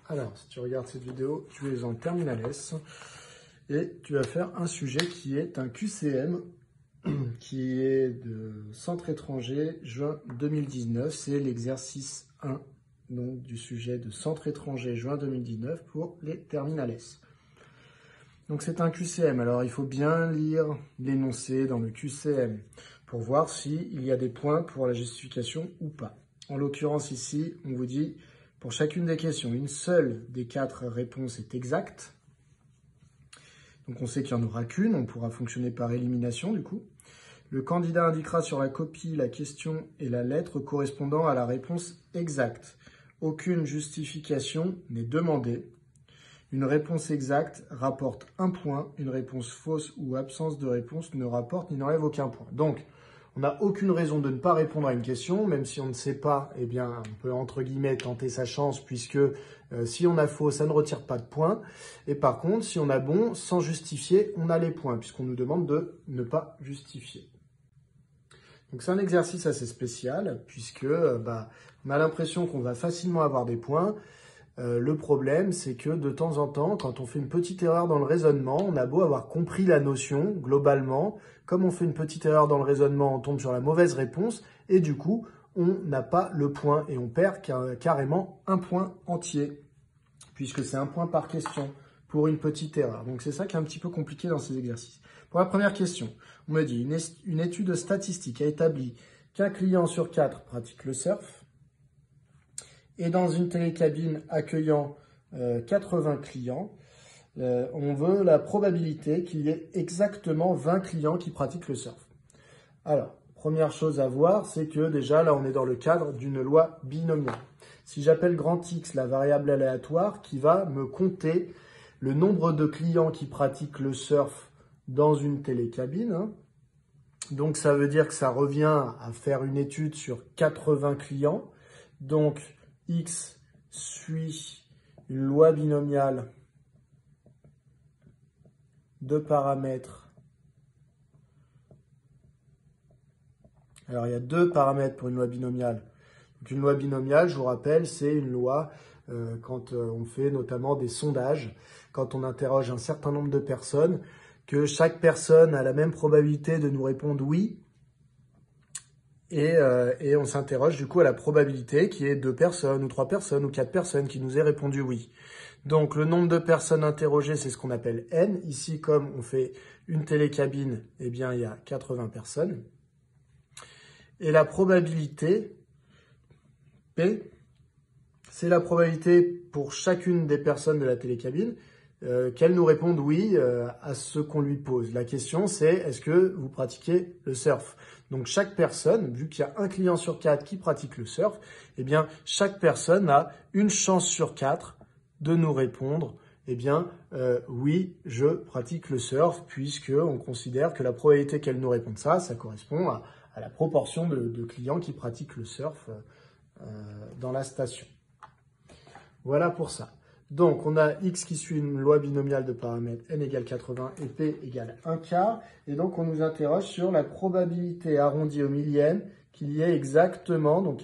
Alors, si tu regardes cette vidéo, tu es en terminale S et tu vas faire un sujet qui est un QCM qui est de centre étranger, juin 2019. C'est l'exercice 1 donc, du sujet de centre étranger, juin 2019 pour les terminales S. Donc c'est un QCM, alors il faut bien lire l'énoncé dans le QCM pour voir s'il y a des points pour la justification ou pas. En l'occurrence ici, on vous dit, pour chacune des questions, une seule des 4 réponses est exacte. Donc on sait qu'il n'y en aura qu'une, on pourra fonctionner par élimination du coup. Le candidat indiquera sur la copie la question et la lettre correspondant à la réponse exacte. Aucune justification n'est demandée. Une réponse exacte rapporte 1 point, une réponse fausse ou absence de réponse ne rapporte ni n'enlève aucun point. Donc, on n'a aucune raison de ne pas répondre à une question, même si on ne sait pas, eh bien, on peut entre guillemets tenter sa chance, puisque si on a faux, ça ne retire pas de points. Et par contre, si on a bon, sans justifier, on a les points, puisqu'on nous demande de ne pas justifier. Donc c'est un exercice assez spécial, puisque on a l'impression qu'on va facilement avoir des points. Le problème, c'est que de temps en temps, quand on fait une petite erreur dans le raisonnement, on a beau avoir compris la notion globalement, comme on fait une petite erreur dans le raisonnement, on tombe sur la mauvaise réponse et du coup, on n'a pas le point et on perd carrément un point entier, puisque c'est un point par question pour une petite erreur. Donc c'est ça qui est un petit peu compliqué dans ces exercices. Pour la première question, on me dit une étude statistique a établi qu'un client sur 4 pratique le surf. Et dans une télécabine accueillant 80 clients, on veut la probabilité qu'il y ait exactement 20 clients qui pratiquent le surf. Alors, première chose à voir, c'est que déjà là, on est dans le cadre d'une loi binomiale. Si j'appelle grand X la variable aléatoire qui va me compter le nombre de clients qui pratiquent le surf dans une télécabine, donc ça veut dire que ça revient à faire une étude sur 80 clients. Donc, X suit une loi binomiale de paramètres. Alors, il y a 2 paramètres pour une loi binomiale. Donc, une loi binomiale, je vous rappelle, c'est une loi quand on fait notamment des sondages, quand on interroge un certain nombre de personnes, que chaque personne a la même probabilité de nous répondre oui. Et on s'interroge du coup à la probabilité qu'il y ait 2 personnes ou 3 personnes ou 4 personnes qui nous aient répondu oui. Donc le nombre de personnes interrogées, c'est ce qu'on appelle N. Ici, comme on fait une télécabine, eh bien il y a 80 personnes. Et la probabilité P, c'est la probabilité pour chacune des personnes de la télécabine qu'elle nous réponde oui à ce qu'on lui pose. La question c'est, est-ce que vous pratiquez le surf? Donc chaque personne, vu qu'il y a un client sur 4 qui pratique le surf, eh bien chaque personne a une chance sur 4 de nous répondre, eh bien oui, je pratique le surf, puisque on considère que la probabilité qu'elle nous réponde ça correspond à la proportion de clients qui pratiquent le surf dans la station. Voilà pour ça. Donc, on a X qui suit une loi binomiale de paramètres N égale 80 et P égale 1 quart. Et donc, on nous interroge sur la probabilité arrondie au millième qu'il y ait exactement, donc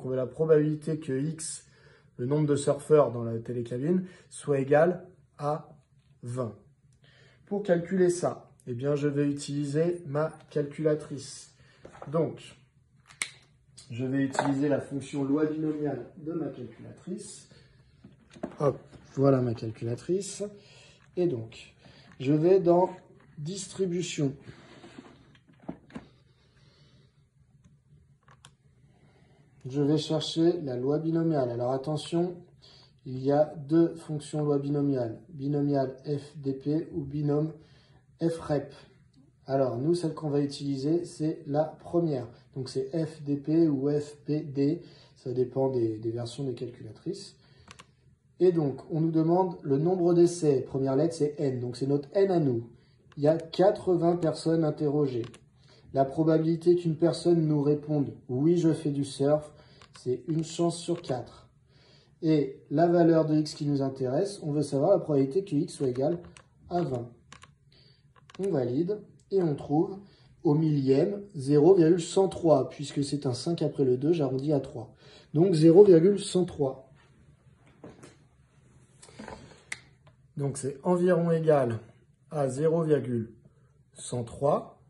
on veut la probabilité que X, le nombre de surfeurs dans la télécabine, soit égal à 20. Pour calculer ça, eh bien, je vais utiliser ma calculatrice. Donc, je vais utiliser la fonction loi binomiale de ma calculatrice. Hop, voilà ma calculatrice. Et donc, je vais dans distribution. Je vais chercher la loi binomiale. Alors attention, il y a 2 fonctions loi binomiale. Binomial FDP ou binôme FREP. Alors, nous, celle qu'on va utiliser, c'est la première. Donc, c'est FDP ou FPD. Ça dépend des versions des calculatrices. Et donc, on nous demande le nombre d'essais. Première lettre, c'est N. Donc, c'est notre N à nous. Il y a 80 personnes interrogées. La probabilité qu'une personne nous réponde « Oui, je fais du surf », c'est une chance sur 4. Et la valeur de X qui nous intéresse, on veut savoir la probabilité que X soit égal à 20. On valide et on trouve au millième 0,103. Puisque c'est un 5 après le 2, j'arrondis à 3. Donc 0,103. Donc, c'est environ égal à 0,103.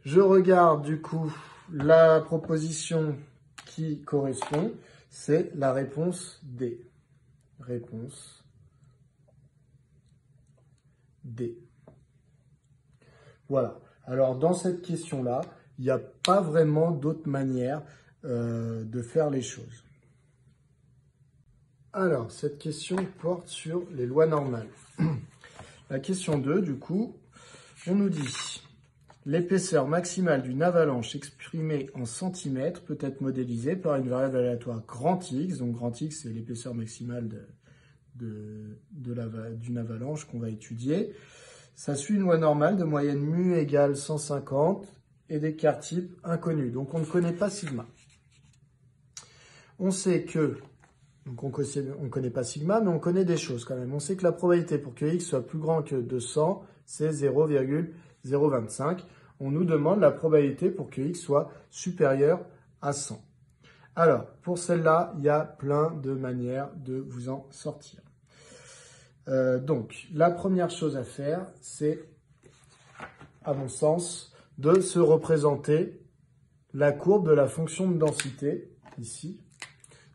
Je regarde du coup la proposition qui correspond, c'est la réponse D. Réponse D. Voilà. Alors, dans cette question-là, il n'y a pas vraiment d'autre manière de faire les choses. Alors, cette question porte sur les lois normales. La question 2, du coup, on nous dit l'épaisseur maximale d'une avalanche exprimée en centimètres peut être modélisée par une variable aléatoire grand X. Donc, grand X, c'est l'épaisseur maximale d'une avalanche qu'on va étudier. Ça suit une loi normale de moyenne mu égale 150 et d'écart type inconnu. Donc, on ne connaît pas sigma. On sait que, donc on ne connaît pas sigma, mais on connaît des choses quand même. On sait que la probabilité pour que x soit plus grand que 200, c'est 0,025. On nous demande la probabilité pour que x soit supérieur à 100. Alors, pour celle-là, il y a plein de manières de vous en sortir. Donc, la première chose à faire, c'est, à mon sens, de se représenter la courbe de la fonction de densité, ici.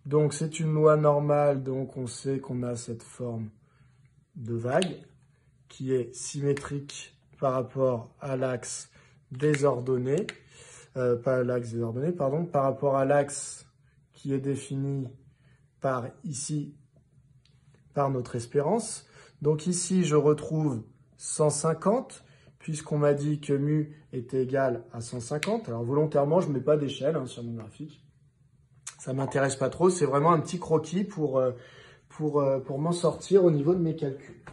Donc, c'est une loi normale, donc on sait qu'on a cette forme de vague qui est symétrique par rapport à l'axe des ordonnées, pas l'axe des ordonnées, pardon, par rapport à l'axe qui est défini par ici, par notre espérance. Donc ici, je retrouve 150, puisqu'on m'a dit que mu était égal à 150. Alors volontairement, je ne mets pas d'échelle sur mon graphique. Ça ne m'intéresse pas trop, c'est vraiment un petit croquis pour m'en sortir au niveau de mes calculs.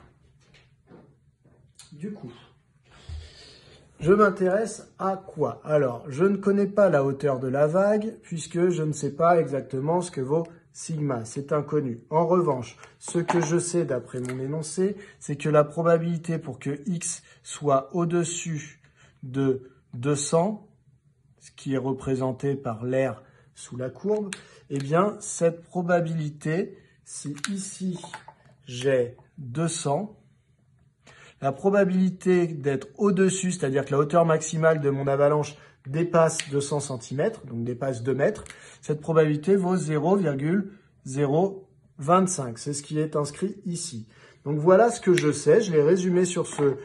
Du coup, je m'intéresse à quoi? Alors, je ne connais pas la hauteur de la vague, puisque je ne sais pas exactement ce que vaut sigma, c'est inconnu. En revanche, ce que je sais d'après mon énoncé, c'est que la probabilité pour que x soit au-dessus de 200, ce qui est représenté par l'air sous la courbe, eh bien, cette probabilité, si ici j'ai 200, la probabilité d'être au-dessus, c'est-à-dire que la hauteur maximale de mon avalanche dépasse 200 cm, donc dépasse 2 mètres, cette probabilité vaut 0,025. C'est ce qui est inscrit ici. Donc voilà ce que je sais, je l'ai résumé sur ce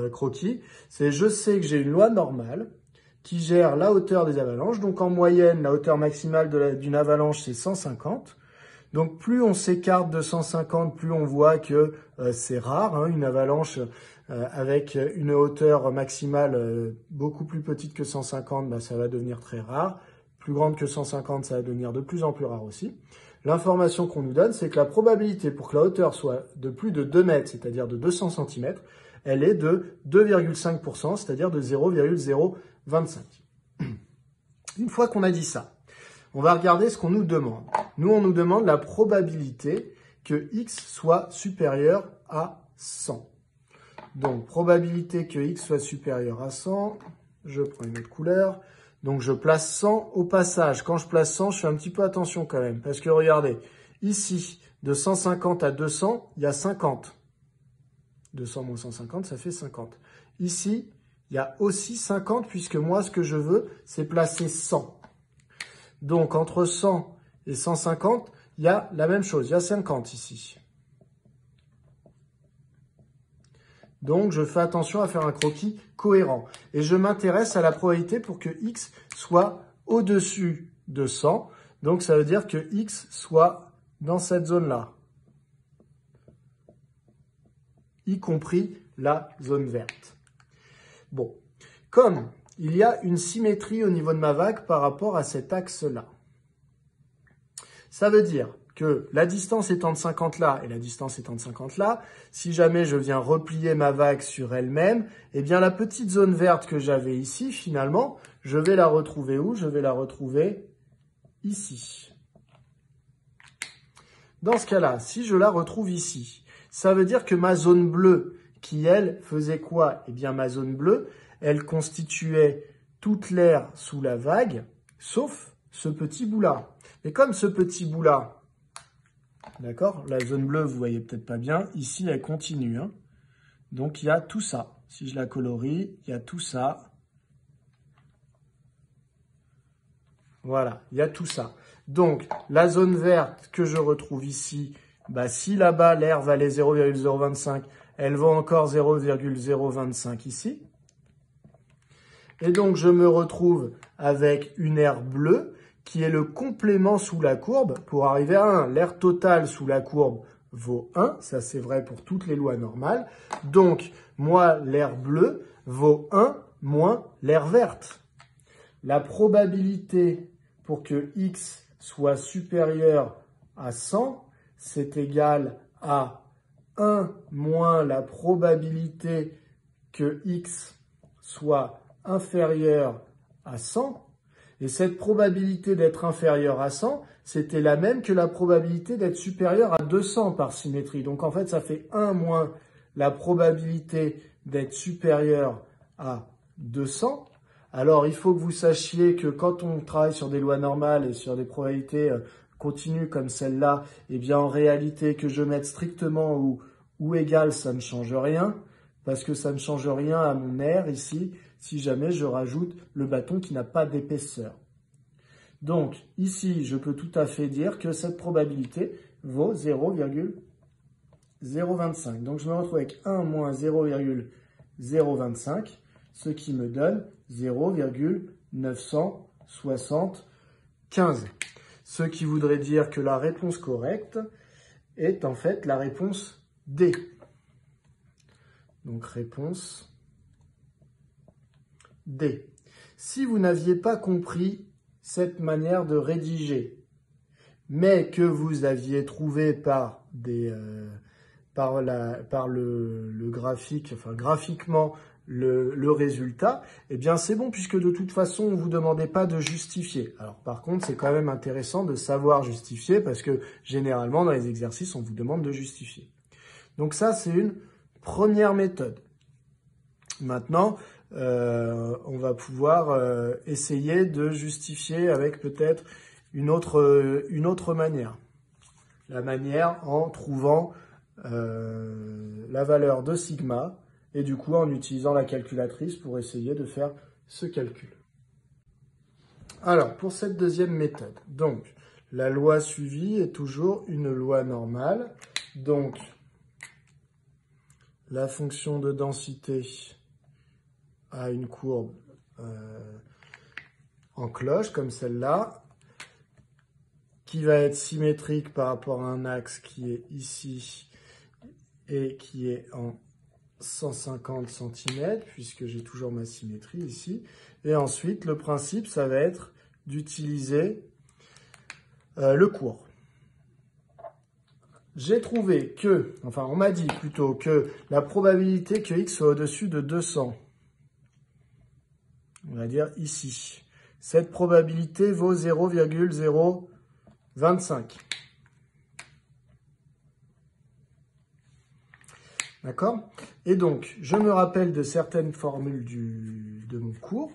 croquis. C'est je sais que j'ai une loi normale qui gère la hauteur des avalanches. Donc en moyenne, la hauteur maximale d'une avalanche, c'est 150. Donc plus on s'écarte de 150, plus on voit que c'est rare, une avalanche avec une hauteur maximale beaucoup plus petite que 150, ça va devenir très rare. Plus grande que 150, ça va devenir de plus en plus rare aussi. L'information qu'on nous donne, c'est que la probabilité pour que la hauteur soit de plus de 2 mètres, c'est-à-dire de 200 cm, elle est de 2,5%, c'est-à-dire de 0,025. Une fois qu'on a dit ça, on va regarder ce qu'on nous demande. Nous, on nous demande la probabilité que x soit supérieur à 100. Donc, probabilité que x soit supérieur à 100, je prends une autre couleur. Donc, je place 100 au passage. Quand je place 100, je fais un petit peu attention quand même. Parce que regardez, ici, de 150 à 200, il y a 50. 200 moins 150, ça fait 50. Ici, il y a aussi 50, puisque moi, ce que je veux, c'est placer 100. Donc, entre 100 et 150, il y a la même chose. Il y a 50 ici. Donc, je fais attention à faire un croquis cohérent. Et je m'intéresse à la probabilité pour que x soit au-dessus de 100. Donc, ça veut dire que x soit dans cette zone-là, y compris la zone verte. Bon, comme il y a une symétrie au niveau de ma vague par rapport à cet axe-là, ça veut dire que la distance étant de 50 là et la distance étant de 50 là, si jamais je viens replier ma vague sur elle-même, eh bien la petite zone verte que j'avais ici, finalement, je vais la retrouver où? Je vais la retrouver ici. Dans ce cas-là, si je la retrouve ici, ça veut dire que ma zone bleue, qui elle faisait quoi? Eh bien ma zone bleue, elle constituait toute l'air sous la vague, sauf ce petit bout-là. Et comme ce petit bout-là, D'accord? La zone bleue, vous voyez peut-être pas bien. Ici, elle continue. Hein. Donc, il y a tout ça. Si je la colorie, il y a tout ça. Voilà, il y a tout ça. Donc, la zone verte que je retrouve ici, bah, si là-bas, l'air valait 0,025, elle vaut encore 0,025 ici. Et donc, je me retrouve avec une aire bleue qui est le complément sous la courbe pour arriver à 1. L'aire totale sous la courbe vaut 1. Ça, c'est vrai pour toutes les lois normales. Donc, moi, l'aire bleue vaut 1 moins l'aire verte. La probabilité pour que x soit supérieur à 100, c'est égal à 1 moins la probabilité que x soit inférieur à 100. Et cette probabilité d'être inférieure à 100, c'était la même que la probabilité d'être supérieure à 200 par symétrie. Donc en fait, ça fait 1 moins la probabilité d'être supérieure à 200. Alors, il faut que vous sachiez que quand on travaille sur des lois normales et sur des probabilités continues comme celle-là, eh bien, en réalité, que je mette strictement ou égal, ça ne change rien, parce que ça ne change rien à mon aire ici, si jamais je rajoute le bâton qui n'a pas d'épaisseur. Donc, ici, je peux tout à fait dire que cette probabilité vaut 0,025. Donc, je me retrouve avec 1 moins 0,025, ce qui me donne 0,975. Ce qui voudrait dire que la réponse correcte est en fait la réponse D. Donc, réponse D. Si vous n'aviez pas compris cette manière de rédiger, mais que vous aviez trouvé par le graphique, enfin graphiquement le résultat, eh bien c'est bon puisque de toute façon on ne vous demandait pas de justifier. Alors par contre c'est quand même intéressant de savoir justifier parce que généralement dans les exercices on vous demande de justifier. Donc ça c'est une première méthode. Maintenant on va pouvoir essayer de justifier avec peut-être une autre manière. La manière en trouvant la valeur de sigma et du coup en utilisant la calculatrice pour essayer de faire ce calcul. Alors, pour cette deuxième méthode, donc la loi suivie est toujours une loi normale. Donc, la fonction de densité a une courbe en cloche comme celle-là, qui va être symétrique par rapport à un axe qui est ici et qui est en 150 cm, puisque j'ai toujours ma symétrie ici. Et ensuite, le principe, ça va être d'utiliser le cours. J'ai trouvé que, enfin, on m'a dit plutôt que la probabilité que x soit au-dessus de 200, on va dire ici, cette probabilité vaut 0,025. D'accord? Et donc, je me rappelle de certaines formules de mon cours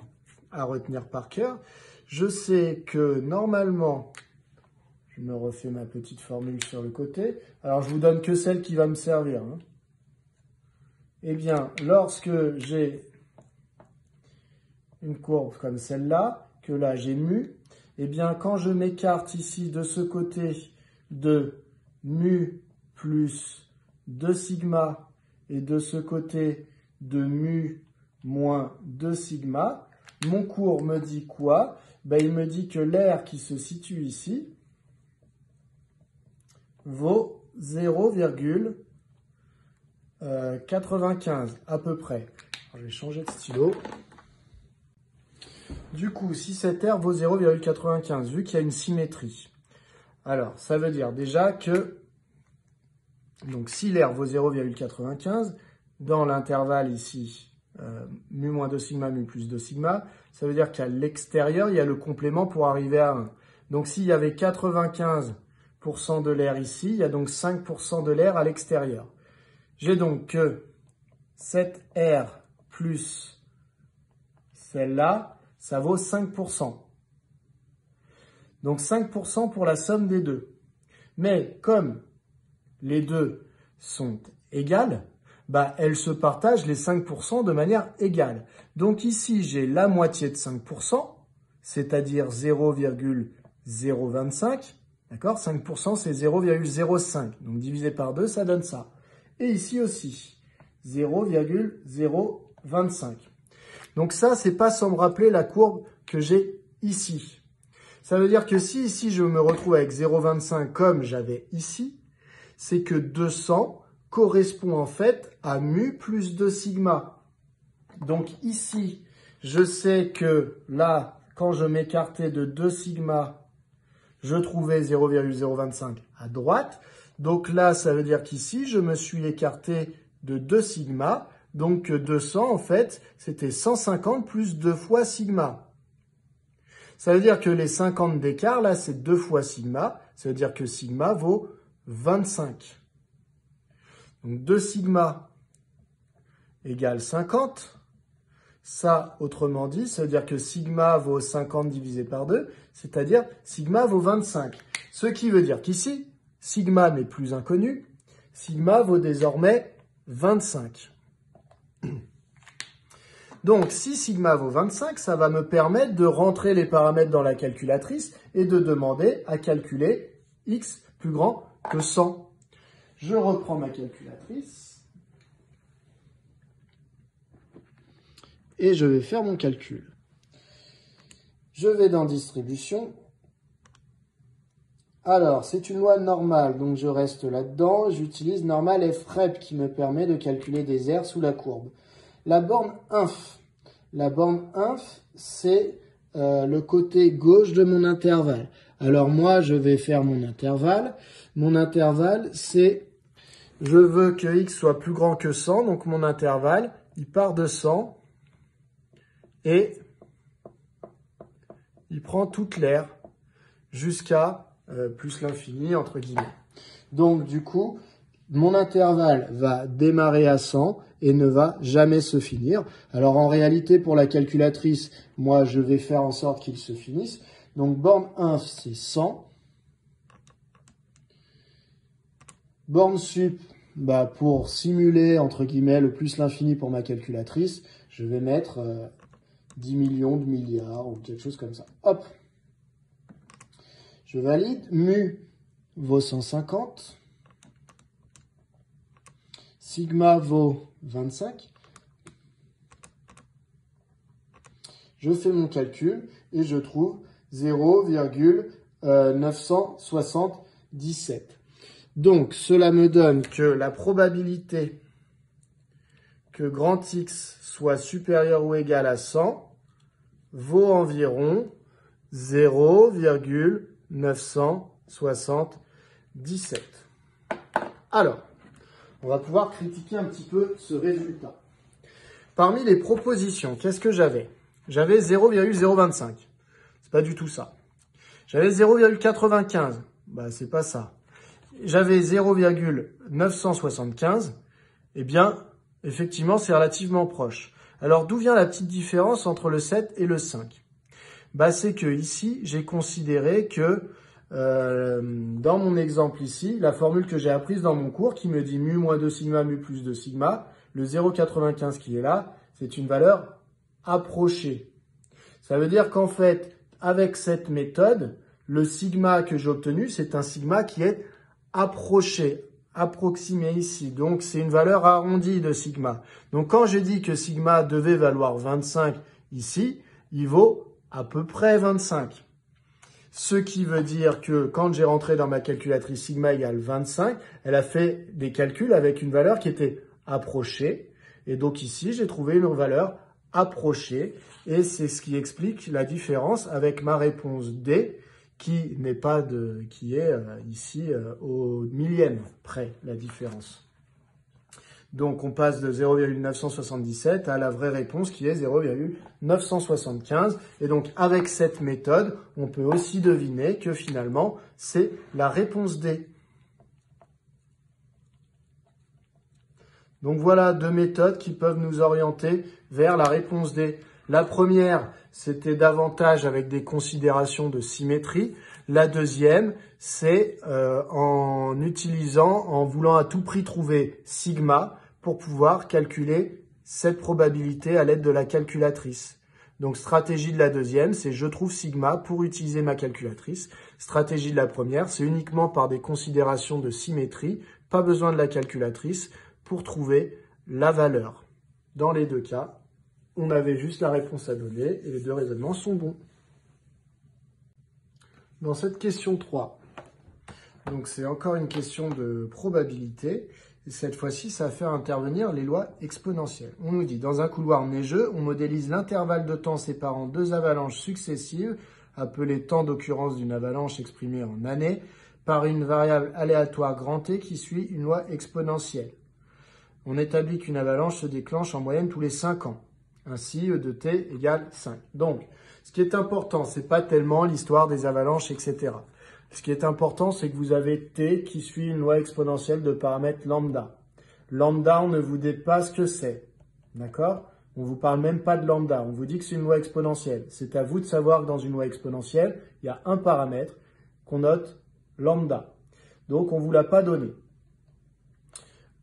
à retenir par cœur. Je sais que normalement, je me refais ma petite formule sur le côté. Alors, je vous donne que celle qui va me servir. Hein. Eh bien, lorsque j'ai une courbe comme celle-là, que là j'ai mu, eh bien, quand je m'écarte ici de ce côté de mu plus 2 sigma et de ce côté de mu moins 2 sigma, mon cours me dit quoi? Ben, il me dit que l'aire qui se situe ici vaut 0,95 à peu près. Alors, je vais changer de stylo. Du coup, si cette aire vaut 0,95, vu qu'il y a une symétrie, alors ça veut dire déjà que donc, si l'aire vaut 0,95, dans l'intervalle ici, mu moins 2 sigma, mu plus 2 sigma, ça veut dire qu'à l'extérieur, il y a le complément pour arriver à 1. Donc, s'il y avait 95% de l'air ici, il y a donc 5% de l'air à l'extérieur. J'ai donc que cette aire plus celle-là, ça vaut 5%. Donc, 5% pour la somme des deux. Mais comme les deux sont égales, bah, elles se partagent les 5% de manière égale. Donc ici, j'ai la moitié de 5%, c'est-à-dire 0,025. D'accord? 5%, c'est 0,05. Donc divisé par 2, ça donne ça. Et ici aussi, 0,025. Donc ça, c'est pas sans me rappeler la courbe que j'ai ici. Ça veut dire que si ici, je me retrouve avec 0,25 comme j'avais ici, c'est que 200 correspond en fait à mu plus 2 sigma. Donc ici, je sais que là, quand je m'écartais de 2 sigma, je trouvais 0,025 à droite. Donc là, ça veut dire qu'ici, je me suis écarté de 2 sigma. Donc 200, en fait, c'était 150 plus 2 fois sigma. Ça veut dire que les 50 d'écart, là, c'est 2 fois sigma. Ça veut dire que sigma vaut 25. Donc 2 sigma égale 50. Ça, autrement dit, ça veut dire que sigma vaut 50 divisé par 2, c'est-à-dire sigma vaut 25. Ce qui veut dire qu'ici, sigma n'est plus inconnu, sigma vaut désormais 25. Donc, si sigma vaut 25, ça va me permettre de rentrer les paramètres dans la calculatrice et de demander à calculer x plus grand que 100. Je reprends ma calculatrice. Et je vais faire mon calcul. Je vais dans distribution. Alors, c'est une loi normale, donc je reste là-dedans. J'utilise normal FREP qui me permet de calculer des aires sous la courbe. La borne inf. La borne inf, c'est le côté gauche de mon intervalle. Alors moi, je vais faire mon intervalle. Mon intervalle, c'est, je veux que x soit plus grand que 100, donc mon intervalle, il part de 100. Et il prend toute l'aire jusqu'à plus l'infini, entre guillemets. Donc, du coup, mon intervalle va démarrer à 100 et ne va jamais se finir. Alors, en réalité, pour la calculatrice, moi, je vais faire en sorte qu'il se finisse. Donc, borne inf, c'est 100. Borne sup, bah, pour simuler, entre guillemets, le plus l'infini pour ma calculatrice, je vais mettre 10 millions de milliards ou quelque chose comme ça. Hop. Je valide. Mu vaut 150. Sigma vaut 25. Je fais mon calcul et je trouve 0,977. Donc, cela me donne que la probabilité que grand X soit supérieur ou égal à 100 vaut environ 0,977. Alors, on va pouvoir critiquer un petit peu ce résultat. Parmi les propositions, qu'est-ce que j'avais? J'avais 0,025. C'est pas du tout ça. J'avais 0,95. Bah, c'est pas ça. J'avais 0,975. Eh bien, effectivement, c'est relativement proche. Alors, d'où vient la petite différence entre le 7 et le 5? Bah, c'est que ici, j'ai considéré que dans mon exemple ici, la formule que j'ai apprise dans mon cours qui me dit mu moins 2 sigma, mu plus 2 sigma, le 0,95 qui est là, c'est une valeur approchée. Ça veut dire qu'en fait, avec cette méthode, le sigma que j'ai obtenu, c'est un sigma qui est approché, approximé ici. Donc, c'est une valeur arrondie de sigma. Donc, quand je dis que sigma devait valoir 25 ici, il vaut à peu près 25. Ce qui veut dire que quand j'ai rentré dans ma calculatrice sigma égale 25, elle a fait des calculs avec une valeur qui était approchée. Et donc ici, j'ai trouvé une valeur approchée. Et c'est ce qui explique la différence avec ma réponse D, qui n'est pas qui est ici au millième près la différence. Donc on passe de 0,977 à la vraie réponse qui est 0,975. Et donc avec cette méthode, on peut aussi deviner que finalement c'est la réponse D. Donc voilà deux méthodes qui peuvent nous orienter vers la réponse D. La première, c'était davantage avec des considérations de symétrie. La deuxième, c'est en voulant à tout prix trouver sigma pour pouvoir calculer cette probabilité à l'aide de la calculatrice. Donc, stratégie de la deuxième, c'est je trouve sigma pour utiliser ma calculatrice. Stratégie de la première, c'est uniquement par des considérations de symétrie, pas besoin de la calculatrice pour trouver la valeur. Dans les deux cas, on avait juste la réponse à donner et les deux raisonnements sont bons. Dans cette question 3, donc c'est encore une question de probabilité. Et cette fois-ci, ça va faire intervenir les lois exponentielles. On nous dit, dans un couloir neigeux, on modélise l'intervalle de temps séparant deux avalanches successives, appelé temps d'occurrence d'une avalanche exprimée en années, par une variable aléatoire grand T qui suit une loi exponentielle. On établit qu'une avalanche se déclenche en moyenne tous les 5 ans. Ainsi, E de T égale 5. Donc, ce qui est important, c'est pas tellement l'histoire des avalanches, etc. Ce qui est important, c'est que vous avez T qui suit une loi exponentielle de paramètre lambda. Lambda, on ne vous dit pas ce que c'est. D'accord? On ne vous parle même pas de lambda. On vous dit que c'est une loi exponentielle. C'est à vous de savoir que dans une loi exponentielle, il y a un paramètre qu'on note lambda. Donc, on ne vous l'a pas donné.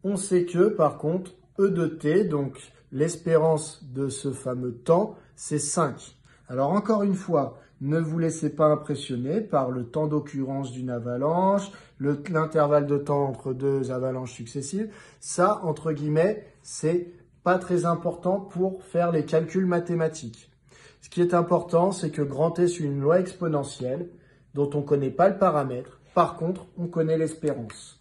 On sait que, par contre, E de T, donc l'espérance de ce fameux temps, c'est 5. Alors, encore une fois, ne vous laissez pas impressionner par le temps d'occurrence d'une avalanche, l'intervalle de temps entre deux avalanches successives. Ça, entre guillemets, c'est pas très important pour faire les calculs mathématiques. Ce qui est important, c'est que grand T suit une loi exponentielle dont on ne connaît pas le paramètre. Par contre, on connaît l'espérance.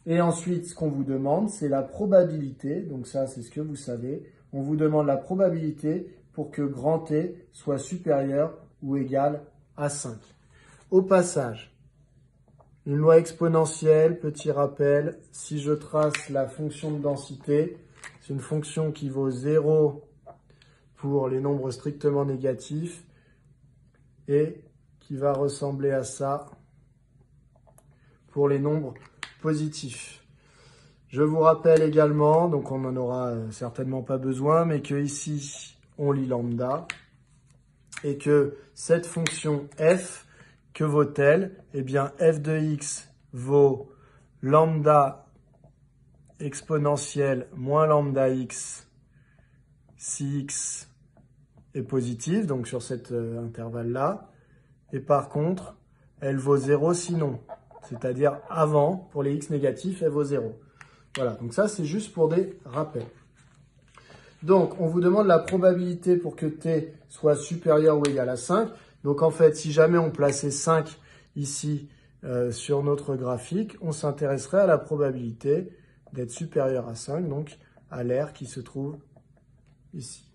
Et ensuite, ce qu'on vous demande, c'est la probabilité. Donc ça, c'est ce que vous savez. On vous demande la probabilité pour que grand T soit supérieur ou égal à 5. Au passage, une loi exponentielle, petit rappel, si je trace la fonction de densité, c'est une fonction qui vaut 0 pour les nombres strictement négatifs et qui va ressembler à ça pour les nombres positifs. Je vous rappelle également, donc on n'en aura certainement pas besoin, mais que ici, on lit lambda. Et que cette fonction f, que vaut-elle? Eh bien, f de x vaut lambda exponentielle moins lambda x si x est positif, donc sur cet intervalle-là. Et par contre, elle vaut 0 sinon. C'est-à-dire avant, pour les x négatifs, elle vaut 0. Voilà, donc ça, c'est juste pour des rappels. Donc, on vous demande la probabilité pour que t soit supérieur ou égal à 5. Donc, en fait, si jamais on plaçait 5 ici sur notre graphique, on s'intéresserait à la probabilité d'être supérieur à 5, donc à l'air qui se trouve ici.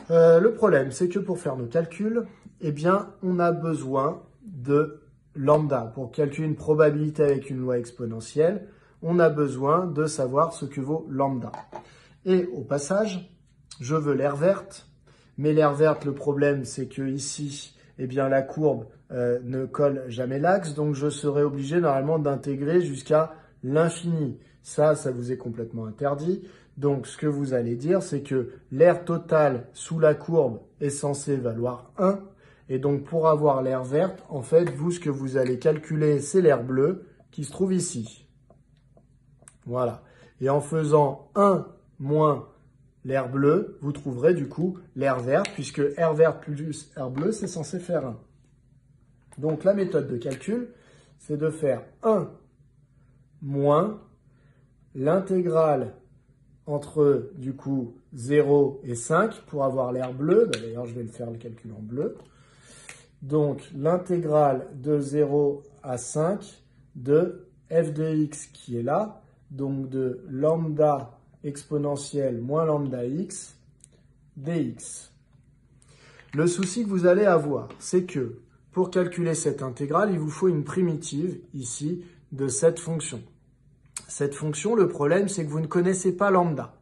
Le problème, c'est que pour faire nos calculs, eh bien, on a besoin de lambda. Pour calculer une probabilité avec une loi exponentielle, on a besoin de savoir ce que vaut lambda. Et au passage, je veux l'aire verte, mais l'aire verte, le problème, c'est que ici, eh bien, la courbe ne colle jamais l'axe, donc je serai obligé normalement d'intégrer jusqu'à l'infini. Ça vous est complètement interdit. Donc, ce que vous allez dire, c'est que l'aire totale sous la courbe est censée valoir 1. Et donc, pour avoir l'aire verte, en fait, vous, ce que vous allez calculer, c'est l'aire bleue qui se trouve ici. Voilà. Et en faisant 1 moins l'air bleu, vous trouverez du coup l'air vert, puisque air vert plus air bleu, c'est censé faire 1. Donc la méthode de calcul, c'est de faire 1 moins l'intégrale entre du coup 0 et 5 pour avoir l'air bleu. D'ailleurs, je vais le faire le calcul en bleu. Donc l'intégrale de 0 à 5 de f de x qui est là, donc de lambda exponentielle moins lambda x dx. Le souci que vous allez avoir, c'est que pour calculer cette intégrale, il vous faut une primitive ici de cette fonction. Cette fonction, le problème, c'est que vous ne connaissez pas lambda.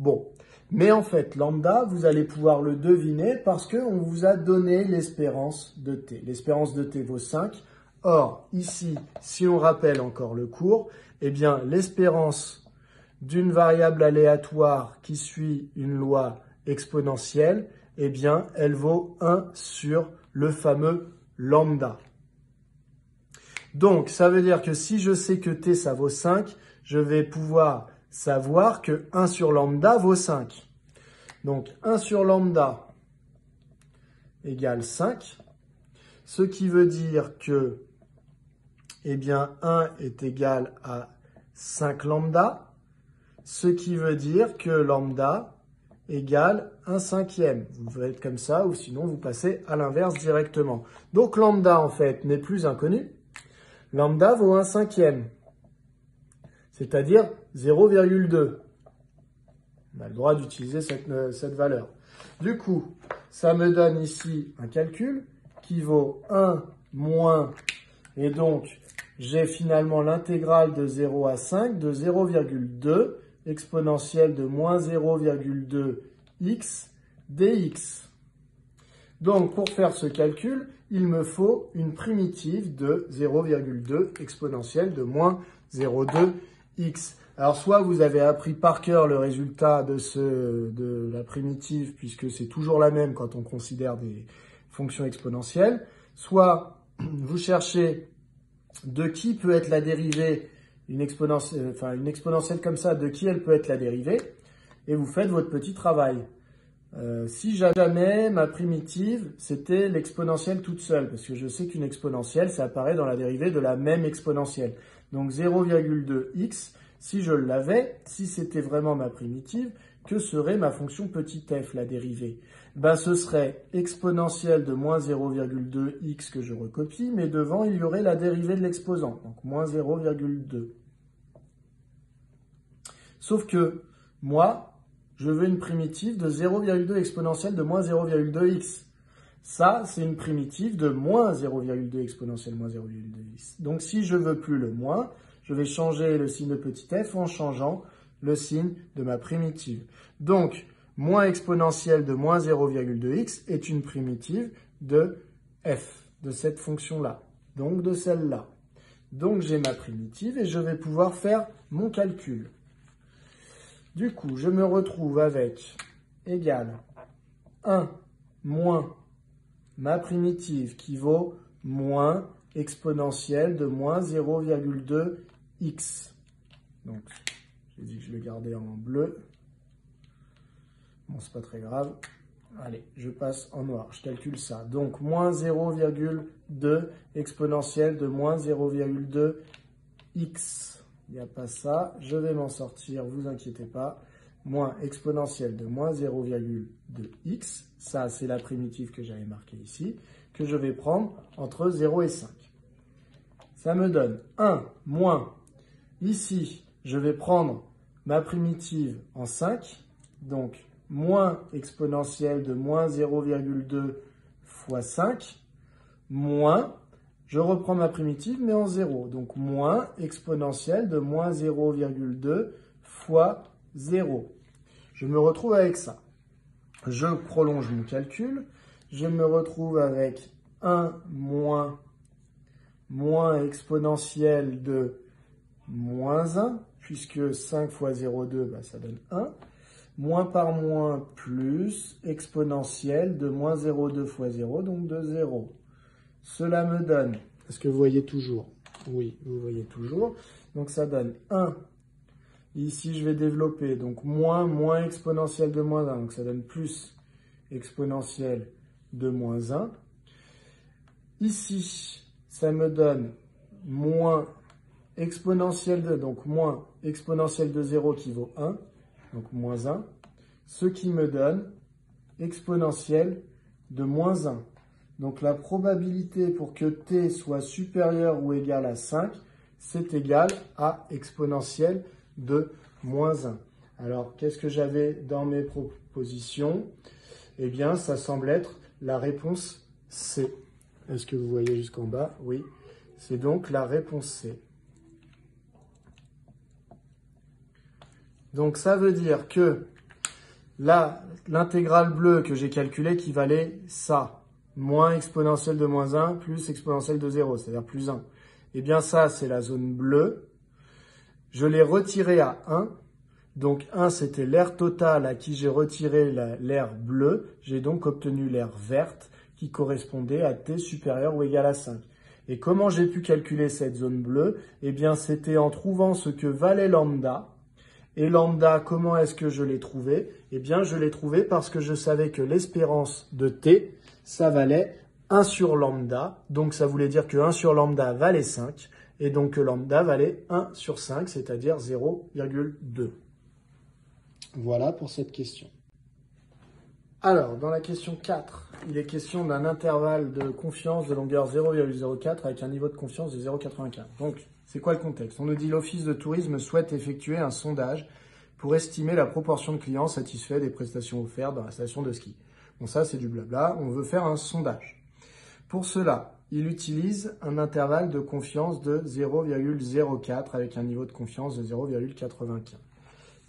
Bon, mais en fait, lambda, vous allez pouvoir le deviner parce qu'on vous a donné l'espérance de t. L'espérance de t vaut 5. Or, ici, si on rappelle encore le cours, eh bien, l'espérance d'une variable aléatoire qui suit une loi exponentielle eh bien, elle vaut 1 sur le fameux lambda. Donc, ça veut dire que si je sais que t, ça vaut 5, je vais pouvoir savoir que 1 sur lambda vaut 5. Donc, 1 sur lambda égale 5, ce qui veut dire que, eh bien, 1 est égal à 5 lambda, ce qui veut dire que lambda égale 1 cinquième. Vous faites comme ça, ou sinon vous passez à l'inverse directement. Donc, lambda, en fait, n'est plus inconnu. Lambda vaut 1 cinquième, c'est-à-dire 0,2. On a le droit d'utiliser cette valeur. Du coup, ça me donne ici un calcul qui vaut 1 moins, et donc j'ai finalement l'intégrale de 0 à 5 de 0,2 exponentielle de moins 0,2 x dx. Donc, pour faire ce calcul, il me faut une primitive de 0,2 exponentielle de moins 0,2 x. Alors, soit vous avez appris par cœur le résultat de la primitive, puisque c'est toujours la même quand on considère des fonctions exponentielles, soit vous cherchez de qui peut être la dérivée, une exponentielle comme ça, de qui elle peut être la dérivée, et vous faites votre petit travail. Si jamais ma primitive, c'était l'exponentielle toute seule, parce que je sais qu'une exponentielle, ça apparaît dans la dérivée de la même exponentielle. Donc 0,2x, si je l'avais, si c'était vraiment ma primitive, que serait ma fonction petit f, la dérivée? Ben, ce serait exponentielle de moins 0,2x que je recopie, mais devant, il y aurait la dérivée de l'exposant, donc moins 0,2. Sauf que, moi, je veux une primitive de 0,2 exponentielle de moins 0,2x. Ça, c'est une primitive de moins 0,2 exponentielle moins 0,2x. Donc, si je veux plus le moins, je vais changer le signe de petit f en changeant le signe de ma primitive. Donc, moins exponentielle de moins 0,2x est une primitive de f, de cette fonction-là, donc de celle-là. Donc, j'ai ma primitive et je vais pouvoir faire mon calcul. Du coup, je me retrouve avec égal 1 moins ma primitive qui vaut moins exponentielle de moins 0,2x. Donc, j'ai dit que je le gardais en bleu. Bon, c'est pas très grave. Allez, je passe en noir. Je calcule ça. Donc, moins 0,2 exponentielle de moins 0,2x. Il n'y a pas ça. Je vais m'en sortir, vous inquiétez pas. Moins exponentielle de moins 0,2x. Ça, c'est la primitive que j'avais marquée ici, que je vais prendre entre 0 et 5. Ça me donne 1 moins. Ici, je vais prendre ma primitive en 5. Donc, moins exponentielle de moins 0,2 fois 5, moins, je reprends ma primitive, mais en 0. Donc, moins exponentielle de moins 0,2 fois 0. Je me retrouve avec ça. Je prolonge mon calcul. Je me retrouve avec 1 moins exponentielle de moins 1, puisque 5 fois 0,2, ça donne 1. Moins par moins plus exponentielle de moins 0,2 fois 0, donc de 0. Cela me donne, est-ce que vous voyez toujours? Oui, vous voyez toujours. Donc ça donne 1. Ici, je vais développer, donc moins exponentielle de moins 1, donc ça donne plus exponentielle de moins 1. Ici, ça me donne moins exponentielle de, donc moins exponentielle de 0 qui vaut 1. Donc moins 1, ce qui me donne exponentielle de moins 1. Donc la probabilité pour que t soit supérieur ou égal à 5, c'est égal à exponentielle de moins 1. Alors, qu'est-ce que j'avais dans mes propositions? Eh bien, ça semble être la réponse C. Est-ce que vous voyez jusqu'en bas? Oui, c'est donc la réponse C. Donc, ça veut dire que là, l'intégrale bleue que j'ai calculée qui valait ça, moins exponentielle de moins 1 plus exponentielle de 0, c'est-à-dire plus 1. Eh bien, ça, c'est la zone bleue. Je l'ai retirée à 1. Donc 1, c'était l'aire totale à qui j'ai retiré l'aire bleue. J'ai donc obtenu l'aire verte qui correspondait à t supérieur ou égal à 5. Et comment j'ai pu calculer cette zone bleue? Eh bien, c'était en trouvant ce que valait lambda. Et lambda, comment est-ce que je l'ai trouvé? Eh bien, je l'ai trouvé parce que je savais que l'espérance de t, ça valait 1 sur lambda. Donc, ça voulait dire que 1 sur lambda valait 5. Et donc, que lambda valait 1 sur 5, c'est-à-dire 0,2. Voilà pour cette question. Alors, dans la question 4, il est question d'un intervalle de confiance de longueur 0,04 avec un niveau de confiance de 0,95. Donc, c'est quoi le contexte? On nous dit l'Office de tourisme souhaite effectuer un sondage pour estimer la proportion de clients satisfaits des prestations offertes dans la station de ski. Bon, ça, c'est du blabla. On veut faire un sondage. Pour cela, il utilise un intervalle de confiance de 0,04 avec un niveau de confiance de 0,95.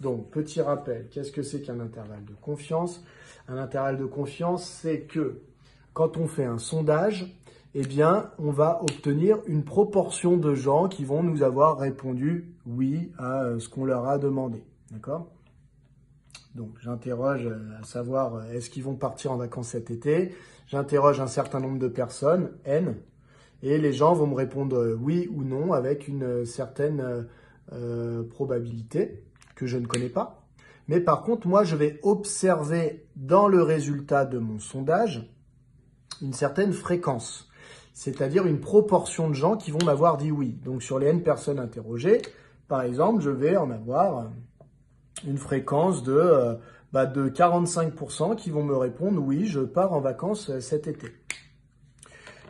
Donc, petit rappel, qu'est-ce que c'est qu'un intervalle de confiance? Un intervalle de confiance, c'est que quand on fait un sondage, eh bien, on va obtenir une proportion de gens qui vont nous avoir répondu oui à ce qu'on leur a demandé. D'accord? Donc, j'interroge à savoir est-ce qu'ils vont partir en vacances cet été? J'interroge un certain nombre de personnes, N, et les gens vont me répondre oui ou non avec une certaine probabilité que je ne connais pas. Mais par contre, moi, je vais observer dans le résultat de mon sondage une certaine fréquence, c'est-à-dire une proportion de gens qui vont m'avoir dit oui. Donc, sur les N personnes interrogées, par exemple, je vais en avoir une fréquence de 45% qui vont me répondre oui, je pars en vacances cet été.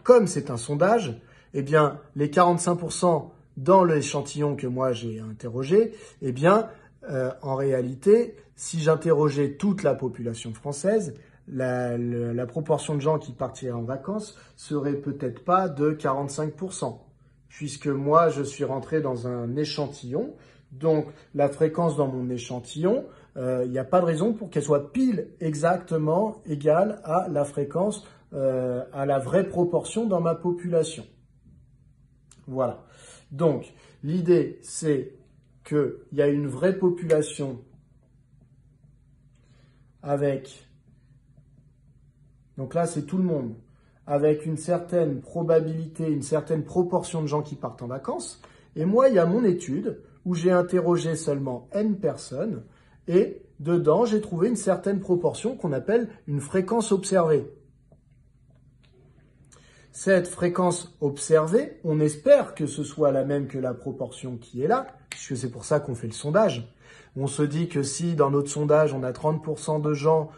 Comme c'est un sondage, eh bien, les 45% dans l'échantillon que moi j'ai interrogé, eh bien, en réalité, si j'interrogeais toute la population française, la proportion de gens qui partiraient en vacances serait peut-être pas de 45%, puisque moi, je suis rentré dans un échantillon. Donc, la fréquence dans mon échantillon, il n'y a pas de raison pour qu'elle soit pile exactement égale à la fréquence, à la vraie proportion dans ma population. Voilà. Donc, l'idée, c'est qu'il y a une vraie population avec, donc là c'est tout le monde, avec une certaine probabilité, une certaine proportion de gens qui partent en vacances. Et moi, il y a mon étude où j'ai interrogé seulement N personnes et dedans, j'ai trouvé une certaine proportion qu'on appelle une fréquence observée. Cette fréquence observée, on espère que ce soit la même que la proportion qui est là, puisque c'est pour ça qu'on fait le sondage. On se dit que si dans notre sondage, on a 30% de gens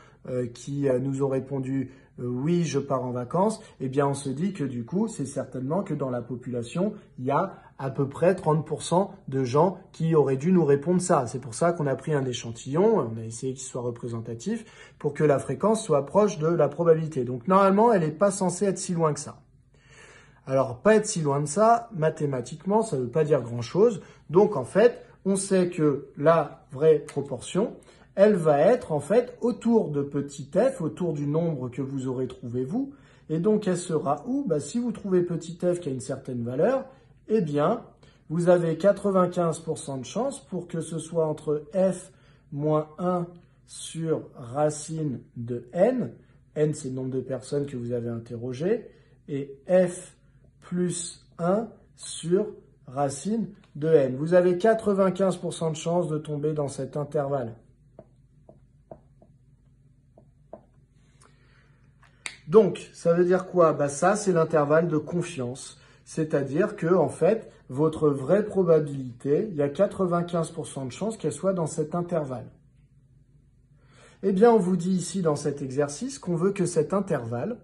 qui nous ont répondu oui, je pars en vacances, eh bien on se dit que du coup, c'est certainement que dans la population, il y a à peu près 30% de gens qui auraient dû nous répondre ça. C'est pour ça qu'on a pris un échantillon, on a essayé qu'il soit représentatif pour que la fréquence soit proche de la probabilité. Donc normalement, elle n'est pas censée être si loin que ça. Alors, pas être si loin de ça, mathématiquement, ça ne veut pas dire grand-chose. Donc, en fait, on sait que la vraie proportion, elle va être, en fait, autour de petit f, autour du nombre que vous aurez trouvé, vous. Et donc, elle sera où? Si vous trouvez petit f qui a une certaine valeur, eh bien, vous avez 95% de chance pour que ce soit entre f moins 1 sur racine de n. N, c'est le nombre de personnes que vous avez interrogées. Et f plus 1 sur racine de n. Vous avez 95% de chance de tomber dans cet intervalle. Donc, ça veut dire quoi? Ça, c'est l'intervalle de confiance. C'est-à-dire que, en fait, votre vraie probabilité, il y a 95% de chance qu'elle soit dans cet intervalle. Eh bien, on vous dit ici dans cet exercice qu'on veut que cet intervalle,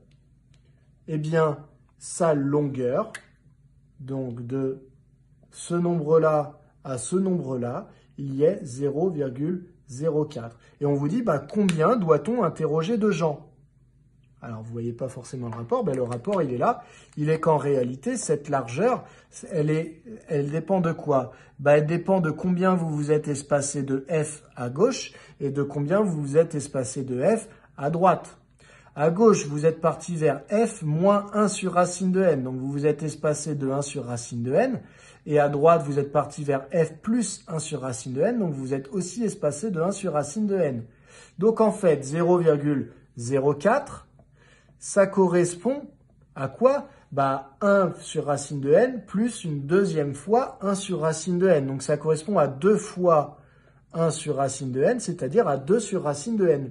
eh bien, sa longueur, donc de ce nombre-là à ce nombre-là, il y ait 0,04. Et on vous dit, combien doit-on interroger de gens? Alors, vous ne voyez pas forcément le rapport, le rapport, il est là. Il est qu'en réalité, cette largeur, elle dépend de quoi? Elle dépend de combien vous vous êtes espacé de f à gauche et de combien vous vous êtes espacé de f à droite. À gauche, vous êtes parti vers f moins 1 sur racine de n. Donc, vous vous êtes espacé de 1 sur racine de n. Et à droite, vous êtes parti vers f plus 1 sur racine de n. Donc, vous êtes aussi espacé de 1 sur racine de n. Donc, en fait, 0,04, ça correspond à quoi? 1 sur racine de n plus une deuxième fois 1 sur racine de n. Donc, ça correspond à 2 fois 1 sur racine de n, c'est-à-dire à 2 sur racine de n.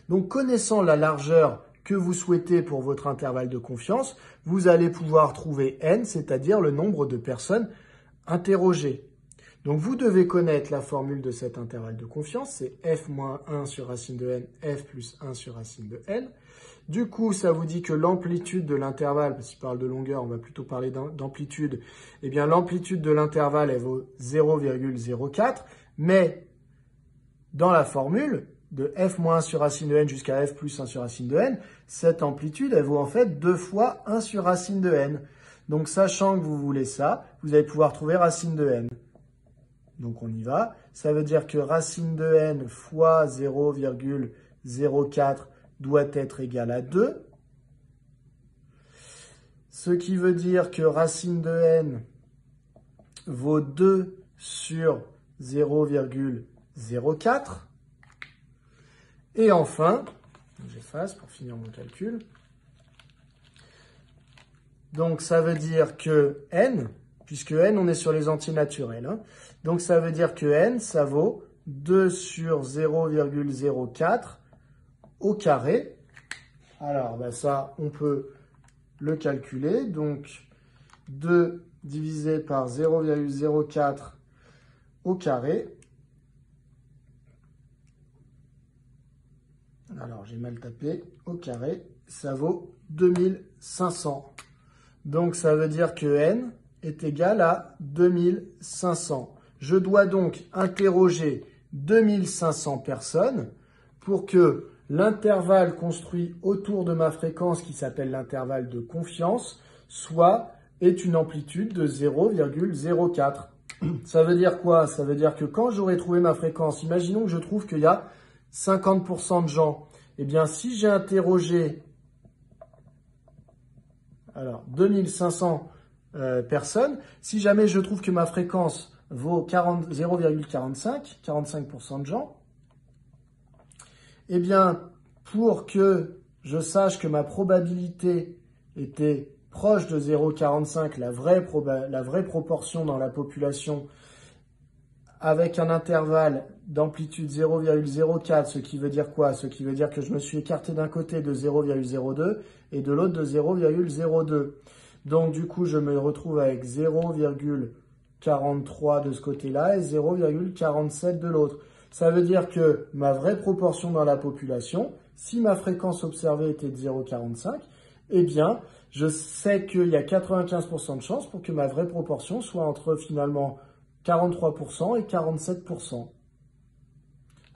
Donc, connaissant la largeur que vous souhaitez pour votre intervalle de confiance, vous allez pouvoir trouver n, c'est-à-dire le nombre de personnes interrogées. Donc, vous devez connaître la formule de cet intervalle de confiance, c'est f moins 1 sur racine de n, f plus 1 sur racine de n. Du coup, ça vous dit que l'amplitude de l'intervalle, parce qu'il parle de longueur, on va plutôt parler d'amplitude, eh bien l'amplitude de l'intervalle, elle vaut 0,04, mais dans la formule, de f moins 1 sur racine de n jusqu'à f plus 1 sur racine de n, cette amplitude, elle vaut en fait 2 fois 1 sur racine de n. Donc, sachant que vous voulez ça, vous allez pouvoir trouver racine de n. Donc, on y va. Ça veut dire que racine de n fois 0,04 doit être égal à 2. Ce qui veut dire que racine de n vaut 2 sur 0,04. Et enfin, j'efface pour finir mon calcul. Donc, ça veut dire que n, puisque n, on est sur les entiers naturels, hein, donc ça veut dire que n, ça vaut 2 sur 0,04 au carré. Alors, ça, on peut le calculer. Donc, 2 divisé par 0,04 au carré. Alors, j'ai mal tapé. Au carré, ça vaut 2500. Donc, ça veut dire que n est égal à 2500. Je dois donc interroger 2500 personnes pour que l'intervalle construit autour de ma fréquence, qui s'appelle l'intervalle de confiance, ait une amplitude de 0,04. Ça veut dire quoi? Ça veut dire que quand j'aurai trouvé ma fréquence, imaginons que je trouve qu'il y a 50% de gens. Eh bien, si j'ai interrogé 2500 personnes, si jamais je trouve que ma fréquence vaut 0,45, 45% de gens, eh bien, pour que je sache que ma probabilité était proche de 0,45, la vraie proportion dans la population, avec un intervalle d'amplitude 0,04, ce qui veut dire quoi? Ce qui veut dire que je me suis écarté d'un côté de 0,02 et de l'autre de 0,02. Donc, du coup, je me retrouve avec 0,43 de ce côté-là et 0,47 de l'autre. Ça veut dire que ma vraie proportion dans la population, si ma fréquence observée était de 0,45, eh bien, je sais qu'il y a 95% de chances pour que ma vraie proportion soit entre finalement 43% et 47%.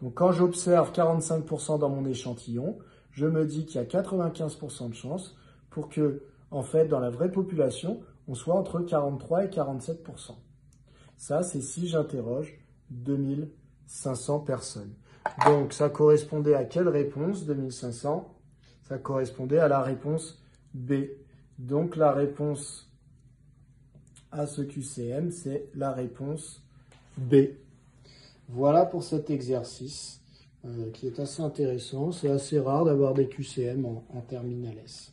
Donc, quand j'observe 45% dans mon échantillon, je me dis qu'il y a 95% de chances pour que, en fait, dans la vraie population, on soit entre 43 et 47%. Ça, c'est si j'interroge 2500 personnes. Donc, ça correspondait à quelle réponse, 2500? Ça correspondait à la réponse B. Donc, la réponse à ce QCM, c'est la réponse B. Voilà pour cet exercice qui est assez intéressant. C'est assez rare d'avoir des QCM en terminale S.